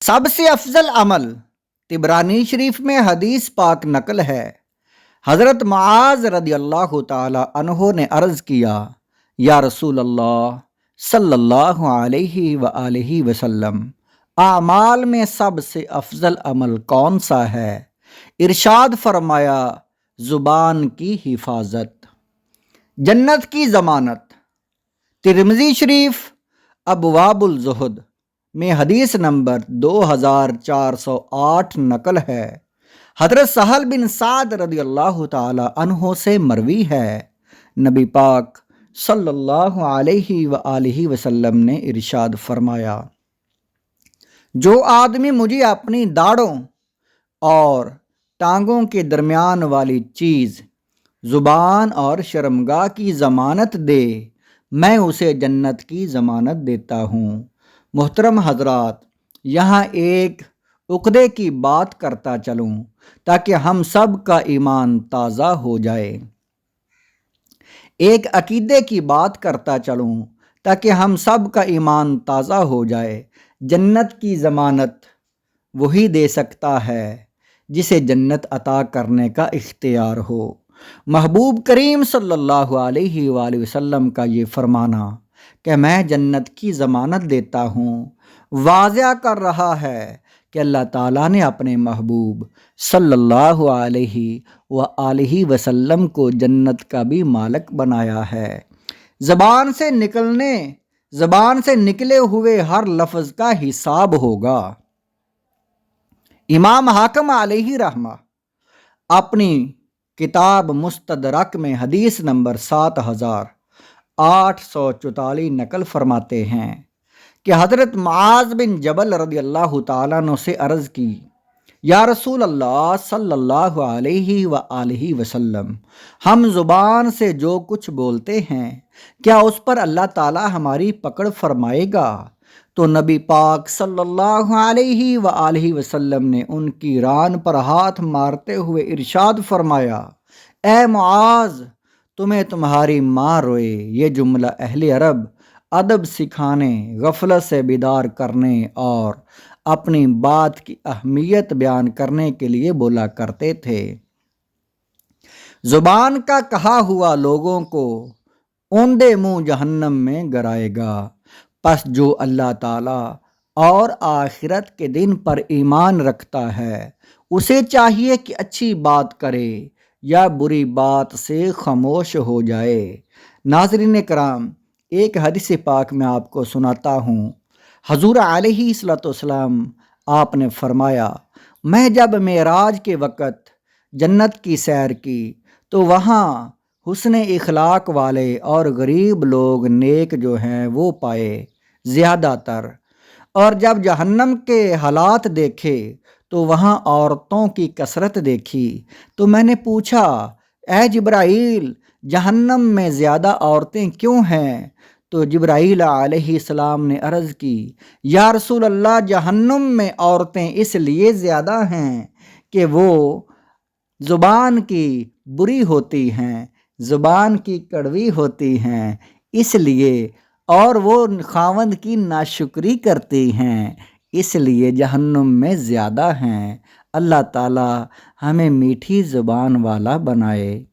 سب سے افضل عمل، طبرانی شریف میں حدیث پاک نقل ہے، حضرت معاذ رضی اللہ تعالی عنہ نے عرض کیا، یا رسول اللہ صلی اللہ علیہ وآلہ وسلم، اعمال میں سب سے افضل عمل کون سا ہے؟ ارشاد فرمایا، زبان کی حفاظت، جنت کی ضمانت۔ ترمذی شریف ابواب الزہد میں حدیث نمبر 2408 نقل ہے، حضرت سہل بن سعد رضی اللہ تعالی عنہ سے مروی ہے، نبی پاک صلی اللہ علیہ وآلہ وسلم نے ارشاد فرمایا، جو آدمی مجھے اپنی داڑھوں اور ٹانگوں کے درمیان والی چیز، زبان اور شرمگاہ کی ضمانت دے، میں اسے جنت کی ضمانت دیتا ہوں۔ محترم حضرات، یہاں ایک عقدے کی بات کرتا چلوں تاکہ ہم سب کا ایمان تازہ ہو جائے، ایک عقیدے کی بات کرتا چلوں تاکہ ہم سب کا ایمان تازہ ہو جائے۔ جنت کی ضمانت وہی دے سکتا ہے جسے جنت عطا کرنے کا اختیار ہو۔ محبوب کریم صلی اللہ علیہ وآلہ وسلم کا یہ فرمانا کہ میں جنت کی ضمانت دیتا ہوں، واضح کر رہا ہے کہ اللہ تعالیٰ نے اپنے محبوب صلی اللہ علیہ وآلہ وسلم کو جنت کا بھی مالک بنایا ہے۔ زبان سے نکلے ہوئے ہر لفظ کا حساب ہوگا۔ امام حاکم علیہ رحمہ اپنی کتاب مستدرک میں حدیث نمبر 7844 نقل فرماتے ہیں کہ حضرت معاذ بن جبل رضی اللہ تعالیٰ عنہ سے عرض کی، یا رسول اللہ صلی اللہ علیہ وآلہ وسلم، ہم زبان سے جو کچھ بولتے ہیں کیا اس پر اللہ تعالیٰ ہماری پکڑ فرمائے گا؟ تو نبی پاک صلی اللہ علیہ وآلہ وسلم نے ان کی ران پر ہاتھ مارتے ہوئے ارشاد فرمایا، اے معاذ، تمہیں تمہاری ماں روئے۔ یہ جملہ اہل عرب ادب سکھانے، غفلت سے بیدار کرنے اور اپنی بات کی اہمیت بیان کرنے کے لیے بولا کرتے تھے۔ زبان کا کہا ہوا لوگوں کو اوندے منہ جہنم میں گرائے گا، پس جو اللہ تعالیٰ اور آخرت کے دن پر ایمان رکھتا ہے اسے چاہیے کہ اچھی بات کرے یا بری بات سے خاموش ہو جائے۔ ناظرین کرام، ایک حدیث پاک میں آپ کو سناتا ہوں۔ حضور علیہ الصلوۃ والسلام آپ نے فرمایا، میں جب معراج کے وقت جنت کی سیر کی تو وہاں حسن اخلاق والے اور غریب لوگ نیک جو ہیں وہ پائے زیادہ تر، اور جب جہنم کے حالات دیکھے تو وہاں عورتوں کی کثرت دیکھی تو میں نے پوچھا، اے جبرائیل، جہنم میں زیادہ عورتیں کیوں ہیں؟ تو جبرائیل علیہ السلام نے عرض کی، یا رسول اللہ، جہنم میں عورتیں اس لیے زیادہ ہیں کہ وہ زبان کی بری ہوتی ہیں، زبان کی کڑوی ہوتی ہیں، اس لیے، اور وہ خاوند کی ناشکری کرتی ہیں، اس لیے جہنم میں زیادہ ہیں۔ اللہ تعالی ہمیں میٹھی زبان والا بنائے۔